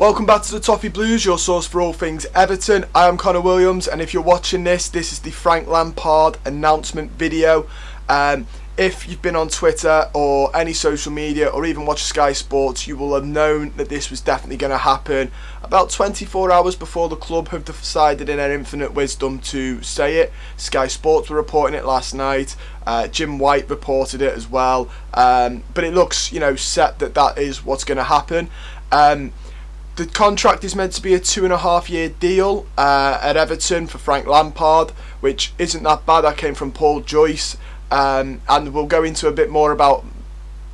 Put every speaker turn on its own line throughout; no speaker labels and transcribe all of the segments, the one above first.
Welcome back to the Toffee Blues, your source for all things Everton. I am Connor Williams, and if you're watching this is the Frank Lampard announcement video. If you've been on Twitter or any social media or even watched Sky Sports, you will have known that this was definitely going to happen about 24 hours before the club have decided in their infinite wisdom to say it. Sky Sports were reporting it last night. Jim White reported it as well. But it looks, set that is what's going to happen. The contract is meant to be a 2.5-year deal at Everton for Frank Lampard, which isn't that bad. That came from Paul Joyce, and we'll go into a bit more about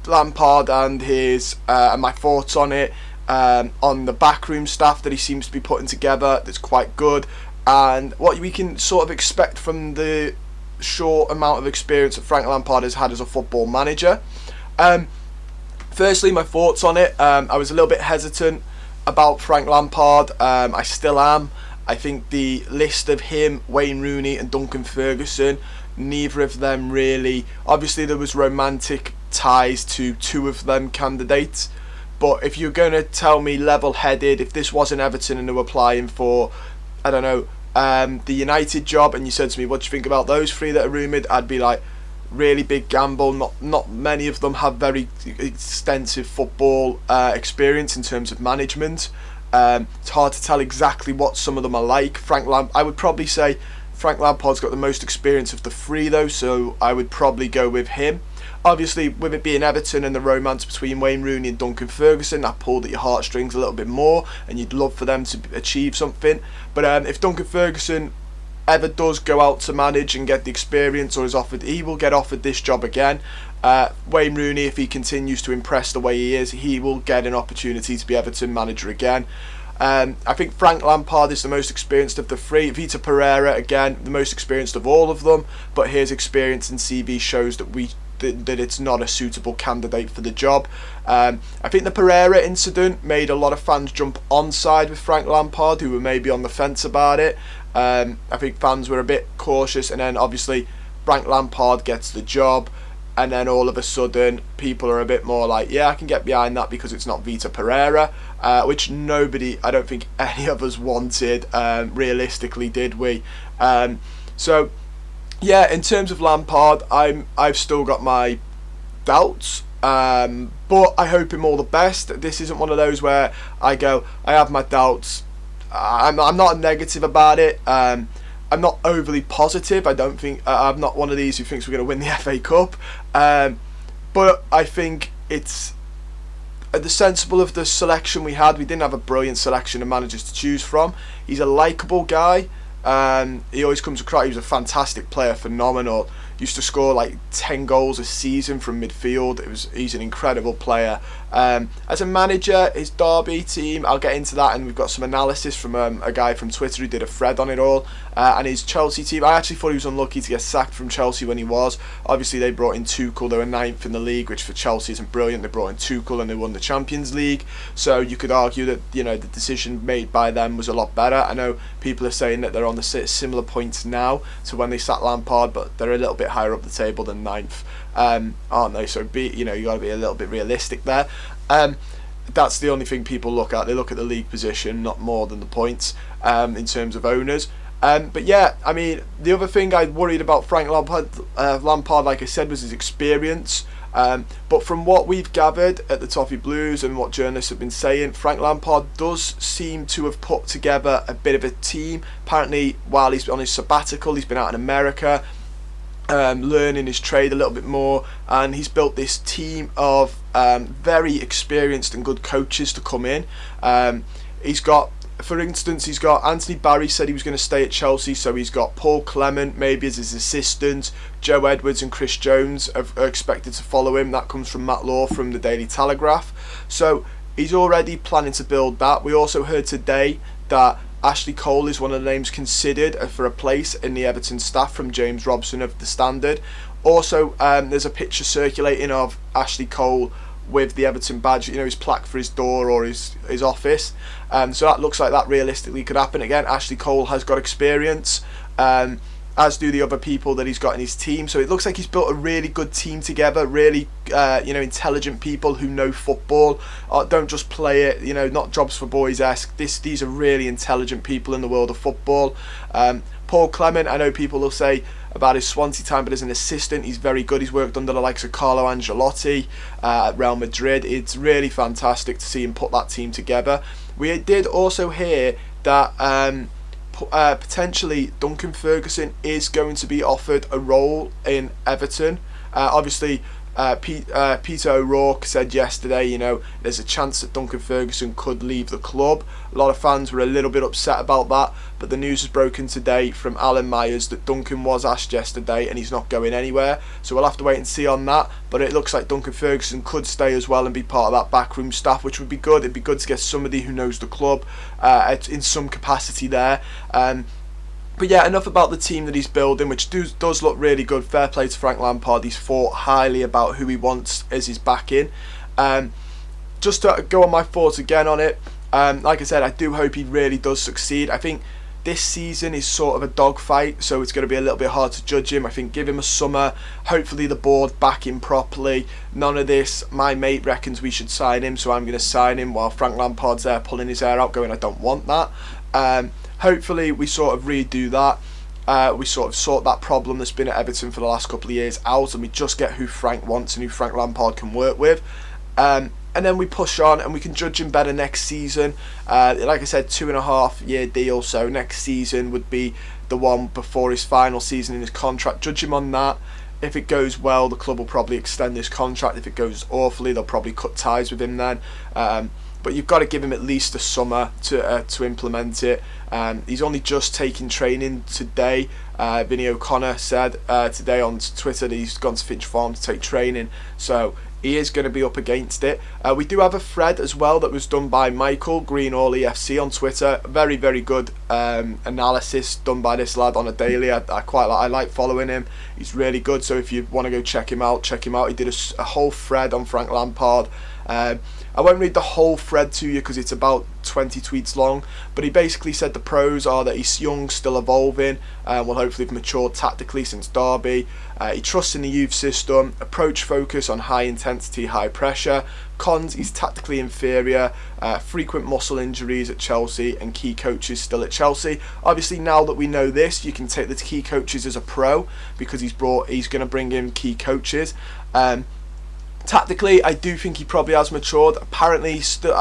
Lampard and his and my thoughts on it, on the backroom staff that he seems to be putting together. That's quite good, and what we can sort of expect from the short amount of experience that Frank Lampard has had as a football manager. Firstly, my thoughts on it. I was a little bit hesitant about Frank Lampard. I still am. I think the list of him, Wayne Rooney and Duncan Ferguson, neither of them really, obviously there was romantic ties to two of them candidates, but if you're going to tell me level-headed, if this wasn't Everton and they were applying for, I don't know, the United job, and you said to me, what do you think about those three that are rumoured, I'd be like, really big gamble. Not many of them have very extensive football experience in terms of management. It's hard to tell exactly what some of them are like. I would probably say Frank Lampard's got the most experience of the three though, so I would probably go with him. Obviously, with it being Everton and the romance between Wayne Rooney and Duncan Ferguson, that pulled at your heartstrings a little bit more, and you'd love for them to achieve something. But if Duncan Ferguson ever does go out to manage and get the experience, or is offered, he will get offered this job again. Wayne Rooney, if he continues to impress the way he is, he will get an opportunity to be Everton manager again. I think Frank Lampard is the most experienced of the three. Vita Pereira, again, the most experienced of all of them, but his experience in CV shows that it's not a suitable candidate for the job. I think the Pereira incident made a lot of fans jump on side with Frank Lampard, who were maybe on the fence about it. I think fans were a bit cautious, and then obviously Frank Lampard gets the job, and then all of a sudden people are a bit more like, yeah, I can get behind that because it's not Vita Pereira, which nobody, I don't think any of us wanted, realistically, did we? So yeah, in terms of Lampard, I've still got my doubts, but I hope him all the best. This isn't one of those where I go, I have my doubts. I'm not negative about it. I'm not overly positive. I don't think I'm not one of these who thinks we're going to win the FA Cup. But I think it's the sensible of the selection we had. We didn't have a brilliant selection of managers to choose from. He's a likeable guy. He always comes across. He was a fantastic player, phenomenal. Used to score like 10 goals a season from midfield. He's an incredible player. As a manager, his Derby team, I'll get into that, and we've got some analysis from a guy from Twitter who did a thread on it all. And his Chelsea team, I actually thought he was unlucky to get sacked from Chelsea when he was. Obviously, they brought in Tuchel. They were 9th in the league, which for Chelsea isn't brilliant. They brought in Tuchel and they won the Champions League. So you could argue that the decision made by them was a lot better. I know people are saying that they're on the similar points now to when they sacked Lampard, but they're a little bit higher up the table than 9th, aren't they? So you got to be a little bit realistic there. That's the only thing people look at. They look at the league position, not more than the points, in terms of owners. But yeah, I mean, the other thing I worried about Frank Lampard, like I said, was his experience. But from what we've gathered at the Toffee Blues and what journalists have been saying, Frank Lampard does seem to have put together a bit of a team. Apparently, while he's on his sabbatical, he's been out in America, learning his trade a little bit more, and he's built this team of very experienced and good coaches to come in. For instance, he's got Anthony Barry said he was going to stay at Chelsea, so he's got Paul Clement maybe as his assistant. Joe Edwards and Chris Jones are expected to follow him. That comes from Matt Law from the Daily Telegraph. So he's already planning to build that. We also heard today that Ashley Cole is one of the names considered for a place in the Everton staff from James Robson of The Standard. Also, there's a picture circulating of Ashley Cole with the Everton badge, his plaque for his door or his office. So that looks like that realistically could happen. Again, Ashley Cole has got experience. as do the other people that he's got in his team. So it looks like he's built a really good team together, really intelligent people who know football, don't just play it, not jobs for boys-esque. These are really intelligent people in the world of football. Paul Clement, I know people will say about his Swansea time, but as an assistant he's very good. He's worked under the likes of Carlo Ancelotti at Real Madrid. It's really fantastic to see him put that team together. We did also hear that potentially Duncan Ferguson is going to be offered a role in Everton. Obviously Peter O'Rourke said yesterday, there's a chance that Duncan Ferguson could leave the club. A lot of fans were a little bit upset about that, but the news is broken today from Alan Myers that Duncan was asked yesterday and he's not going anywhere. So we'll have to wait and see on that, but it looks like Duncan Ferguson could stay as well and be part of that backroom staff, which would be good. It'd be good to get somebody who knows the club in some capacity there. But yeah, enough about the team that he's building, which does look really good. Fair play to Frank Lampard. He's thought highly about who he wants as his backing. Just to go on my thoughts again on it, like I said, I do hope he really does succeed. I think this season is sort of a dogfight, so it's going to be a little bit hard to judge him. I think give him a summer, hopefully the board back him properly. None of this, my mate reckons we should sign him, so I'm going to sign him, while Frank Lampard's there pulling his hair out going, I don't want that. Hopefully we sort of redo that. We sort of sort that problem that's been at Everton for the last couple of years out, and we just get who Frank wants and who Frank Lampard can work with. And then we push on and we can judge him better next season. Like I said, 2.5 year deal, so next season would be the one before his final season in his contract. Judge him on that. If it goes well, the club will probably extend his contract. If it goes awfully, they'll probably cut ties with him then. But you've got to give him at least a summer to implement it. He's only just taken training today. Vinny O'Connor said today on Twitter that he's gone to Finch Farm to take training, so he is going to be up against it. We do have a thread as well that was done by Michael Greenall EFC on Twitter. Very, very good analysis done by this lad on a daily. I like following him. He's really good, so if you want to go check him out, check him out. He did a whole thread on Frank Lampard. I won't read the whole thread to you because it's about 20 tweets long, but he basically said the pros are that he's young, still evolving, will hopefully have matured tactically since Derby. He trusts in the youth system, approach focus on high intensity, high pressure. Cons, he's tactically inferior, frequent muscle injuries at Chelsea, and key coaches still at Chelsea. Obviously now that we know this, you can take the key coaches as a pro because he's going to bring in key coaches. Tactically, I do think he probably has matured. Apparently, he did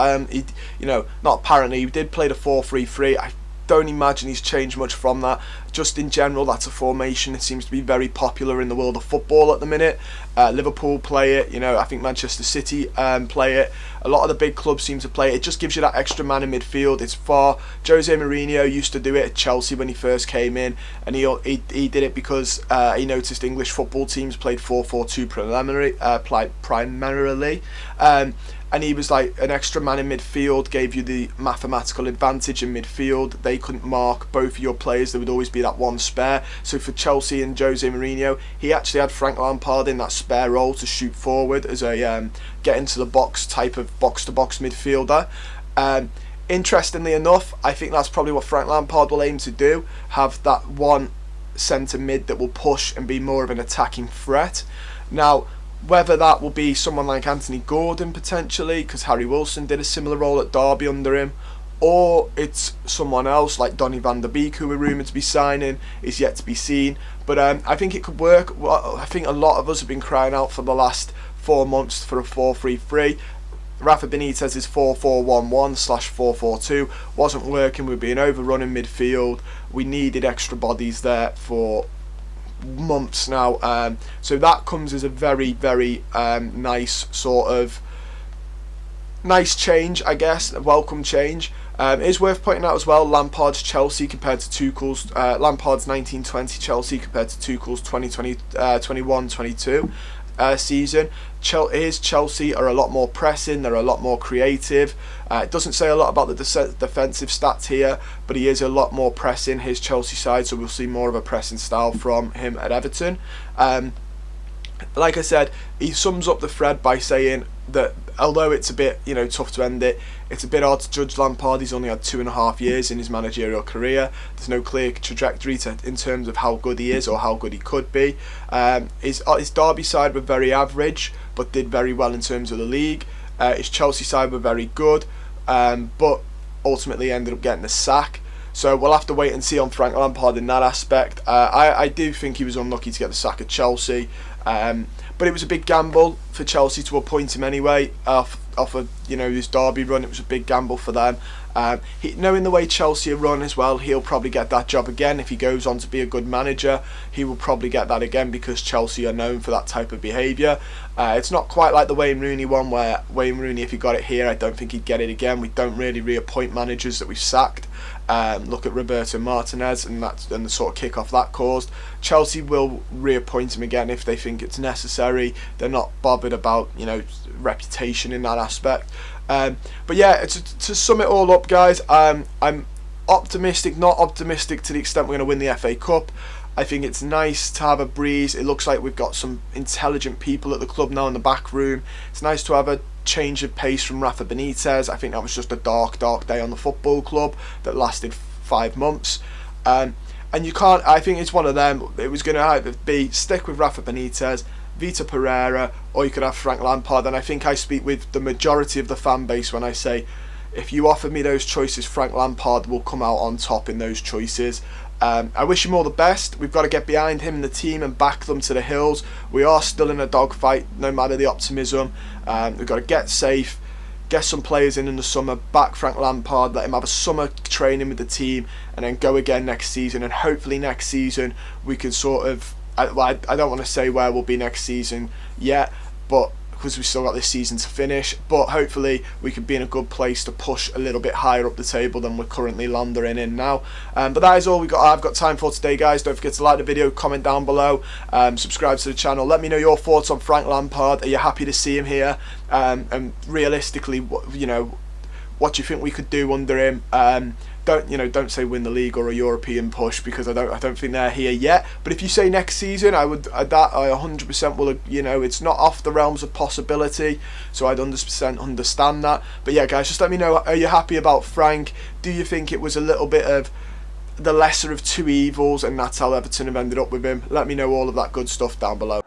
play the 4-3-3. I don't imagine he's changed much from that. Just in general, that's a formation that seems to be very popular in the world of football at the minute. Liverpool play it, I think Manchester City play it. A lot of the big clubs seem to play it. It just gives you that extra man in midfield. It's far. Jose Mourinho used to do it at Chelsea when he first came in, and he did it because he noticed English football teams played 4-4-2 primarily. And he was like, an extra man in midfield gave you the mathematical advantage in midfield. They couldn't mark both of your players. There would always be that one spare. So for Chelsea and Jose Mourinho, he actually had Frank Lampard in that spare role to shoot forward as a get into the box type of box-to-box midfielder. Interestingly enough, I think that's probably what Frank Lampard will aim to do. Have that one centre mid that will push and be more of an attacking threat. Now, whether that will be someone like Anthony Gordon potentially, because Harry Wilson did a similar role at Derby under him, or it's someone else like Donny van der Beek, who we're rumoured to be signing, is yet to be seen. But I think it could work. Well, I think a lot of us have been crying out for the last 4 months for a 4-3-3. Rafa Benitez's 4-4-1-1/4-4-2 wasn't working. We were being overrun in midfield. We needed extra bodies there for months now, so that comes as a very, very nice change, I guess, a welcome change. It is worth pointing out as well, Lampard's Chelsea compared to Tuchel's Lampard's 1920 Chelsea compared to Tuchel's 2021-22 season. His Chelsea are a lot more pressing, they're a lot more creative. It doesn't say a lot about the defensive stats here, but he is a lot more pressing, his Chelsea side, so we'll see more of a pressing style from him at Everton. like I said, he sums up the thread by saying that although it's a bit, tough to end it, it's a bit hard to judge Lampard. He's only had 2.5 years in his managerial career. There's no clear trajectory in terms of how good he is or how good he could be. His Derby side were very average, but did very well in terms of the league. His Chelsea side were very good, but ultimately ended up getting the sack. So we'll have to wait and see on Frank Lampard in that aspect. I do think he was unlucky to get the sack at Chelsea, but it was a big gamble for Chelsea to appoint him anyway. Off of his Derby run, it was a big gamble for them. Knowing the way Chelsea are run as well, he'll probably get that job again if he goes on to be a good manager. He will probably get that again because Chelsea are known for that type of behaviour. It's not quite like the Wayne Rooney one, where Wayne Rooney, if he got it here, I don't think he'd get it again. We don't really reappoint managers that we've sacked. Look at Roberto Martinez and the sort of kick-off that caused. Chelsea will reappoint him again if they think it's necessary. They're not bothered about reputation in that aspect. But yeah, to sum it all up, guys, I'm optimistic, not optimistic to the extent we're going to win the FA Cup. I think it's nice to have a breeze. It looks like we've got some intelligent people at the club now in the back room. It's nice to have a change of pace from Rafa Benitez. I think that was just a dark day on the football club that lasted 5 months. And you can't, I think it's one of them. It was going to either be stick with Rafa Benitez, Vitor Pereira, or you could have Frank Lampard. And I think I speak with the majority of the fan base when I say, if you offer me those choices, Frank Lampard will come out on top in those choices. I wish him all the best. We've got to get behind him and the team and back them to the hills. We are still in a dogfight, no matter the optimism. We've got to get safe, get some players in the summer, back Frank Lampard, let him have a summer training with the team, and then go again next season. And hopefully next season we can sort of, I don't want to say where we'll be next season yet, but because we've still got this season to finish, but hopefully we could be in a good place to push a little bit higher up the table than we're currently landing in now. But that is all I've got time for today, guys. Don't forget to like the video, comment down below, subscribe to the channel. Let me know your thoughts on Frank Lampard. Are you happy to see him here? And realistically, what do you think we could do under him? Don't say win the league or a European push, because I don't think they're here yet. But if you say next season, I 100% will. It's not off the realms of possibility, so I'd 100% understand that. But yeah, guys, just let me know. Are you happy about Frank? Do you think it was a little bit of the lesser of two evils, and that's how Everton have ended up with him? Let me know all of that good stuff down below.